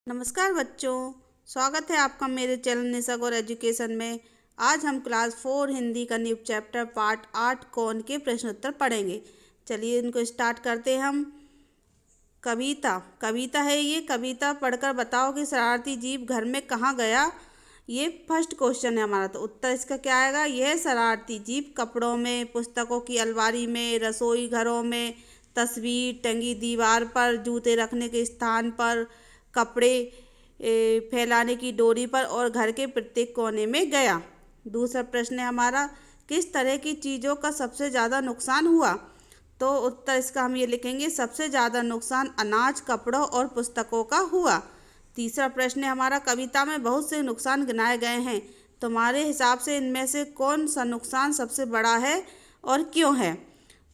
नमस्कार बच्चों, स्वागत है आपका मेरे चैनल निशा गौर एजुकेशन में। आज हम क्लास 4 हिंदी का न्यू चैप्टर पार्ट 8 कौन के प्रश्न उत्तर पढ़ेंगे। चलिए इनको स्टार्ट करते हैं हम। कविता कविता है ये। कविता पढ़कर बताओ कि शरारती जीव घर में कहाँ गया। ये फर्स्ट क्वेश्चन है हमारा। तो उत्तर इसका क्या आएगा। यह शरारती जीव कपड़ों में, पुस्तकों की अलमारी में, रसोई घरों में, तस्वीर टंगी दीवार पर, जूते रखने के स्थान पर, कपड़े फैलाने की डोरी पर और घर के प्रत्येक कोने में गया। दूसरा प्रश्न है हमारा, किस तरह की चीज़ों का सबसे ज़्यादा नुकसान हुआ। तो उत्तर इसका हम ये लिखेंगे, सबसे ज़्यादा नुकसान अनाज, कपड़ों और पुस्तकों का हुआ। तीसरा प्रश्न है हमारा, कविता में बहुत से नुकसान गिनाए गए हैं। तुम्हारे हिसाब से इनमें से कौन सा नुकसान सबसे बड़ा है और क्यों है।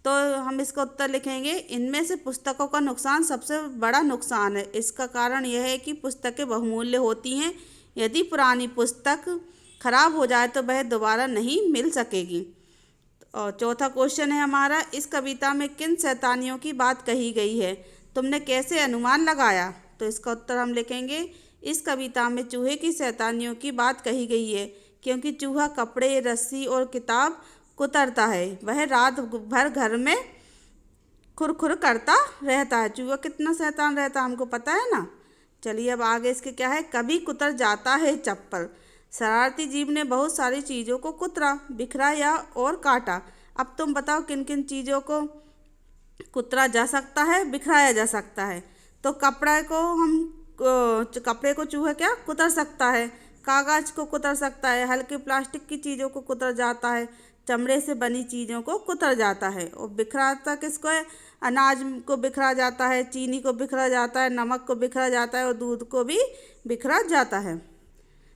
तो हम इसका उत्तर लिखेंगे, इनमें से पुस्तकों का नुकसान सबसे बड़ा नुकसान है। इसका कारण यह है कि पुस्तकें बहुमूल्य होती हैं। यदि पुरानी पुस्तक खराब हो जाए तो वह दोबारा नहीं मिल सकेगी। और चौथा क्वेश्चन है हमारा, इस कविता में किन शैतानियों की बात कही गई है, तुमने कैसे अनुमान लगाया। तो इसका उत्तर हम लिखेंगे, इस कविता में चूहे की शैतानियों की बात कही गई है, क्योंकि चूहा कपड़े, रस्सी और किताब कुतरता है। वह रात भर घर में खुरखुर करता रहता है। चूहा कितना शैतान रहता है हमको पता है ना। चलिए अब आगे इसके क्या है, कभी कुतर जाता है चप्पल। शरारती जीव ने बहुत सारी चीज़ों को कुतरा, बिखरा या और काटा। अब तुम बताओ किन किन चीज़ों को कुतरा जा सकता है, बिखराया जा सकता है। तो कपड़े को चूहा क्या कुतर सकता है, कागज को कुतर सकता है, हल्के प्लास्टिक की चीज़ों को कुतर जाता है, चमड़े से बनी चीज़ों को कुतर जाता है। और बिखराता किसको है, अनाज को बिखरा जाता है, चीनी को बिखरा जाता है, नमक को बिखरा जाता है और दूध को भी बिखरा जाता है।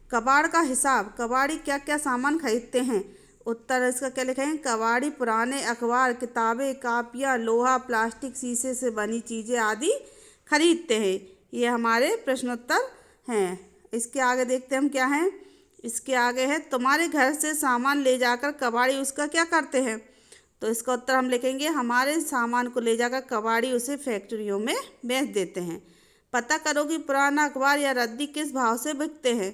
कबाड़ का हिसाब, कबाड़ी क्या क्या सामान खरीदते हैं। उत्तर इसका क्या लिखेंगे, कबाड़ी पुराने अखबार, किताबें, कापियाँ, लोहा, प्लास्टिक, शीशे से बनी चीज़ें आदि खरीदते हैं। ये हमारे प्रश्नोत्तर हैं। इसके आगे देखते हैं हम क्या हैं। इसके आगे है, तुम्हारे घर से सामान ले जाकर कबाड़ी उसका क्या करते हैं। तो इसका उत्तर हम लिखेंगे, हमारे सामान को ले जाकर कबाड़ी उसे फैक्ट्रियों में बेच देते हैं। पता करो कि पुराना अखबार या रद्दी किस भाव से बिकते हैं।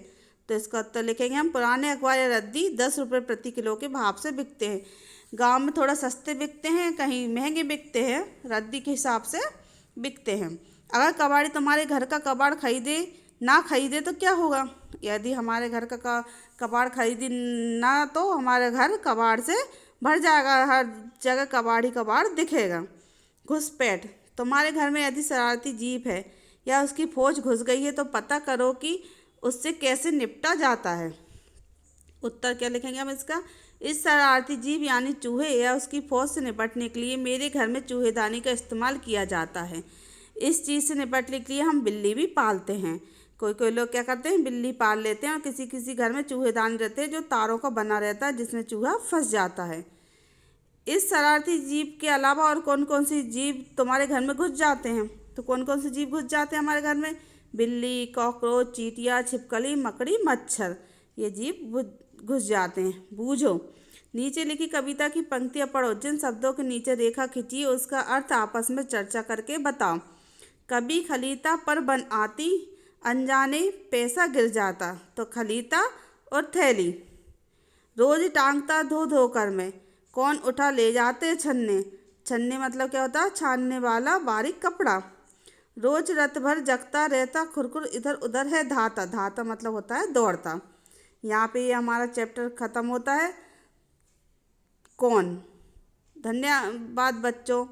तो इसका उत्तर लिखेंगे हम, पुराने अखबार या रद्दी 10 रुपये प्रति किलो के भाव से बिकते हैं। गांव में थोड़ा सस्ते बिकते हैं, कहीं महंगे बिकते हैं, रद्दी के हिसाब से बिकते हैं। अगर कबाड़ी तुम्हारे घर का कबाड़ खरीदे ना खरीदे तो क्या होगा। यदि हमारे घर का कबाड़ खरीदी ना तो हमारे घर कबाड़ से भर जाएगा, हर जगह कबाड़ ही कबाड़ दिखेगा। घुसपैठ, तुम्हारे घर में यदि शरारती जीव है या उसकी फौज घुस गई है तो पता करो कि उससे कैसे निपटा जाता है। उत्तर क्या लिखेंगे हम इसका, इस शरारती जीव यानी चूहे या उसकी फौज से निपटने के लिए मेरे घर में चूहेदानी का इस्तेमाल किया जाता है। इस चीज़ से निपटने के लिए हम बिल्ली भी पालते हैं। कोई कोई लोग क्या करते हैं, बिल्ली पाल लेते हैं और किसी किसी घर में चूहेदानी रहते हैं जो तारों का बना रहता है, जिसमें चूहा फंस जाता है। इस शरारती जीव के अलावा और कौन कौन सी जीव तुम्हारे घर में घुस जाते हैं। तो कौन कौन से जीव घुस जाते हैं हमारे घर में, बिल्ली, कॉकरोच, चींटियाँ, छिपकली, मकड़ी, मच्छर, ये जीव घुस जाते हैं। बूझो, नीचे लिखी कविता की पंक्तियाँ पढ़ो, जिन शब्दों के नीचे रेखा खींची उसका अर्थ आपस में चर्चा करके बताओ। कभी खलीता पर बन आती, अनजाने पैसा गिर जाता। तो खलीता और थैली। रोज टांगता धो धो कर मैं, कौन उठा ले जाते छन्ने। छन्ने मतलब क्या होता है, छानने वाला बारीक कपड़ा। रोज रात भर जगता रहता, खुरखुर इधर उधर है धाता। धाता मतलब होता है दौड़ता। यहाँ पे ये हमारा चैप्टर खत्म होता है। कौन। धन्यवाद बच्चों।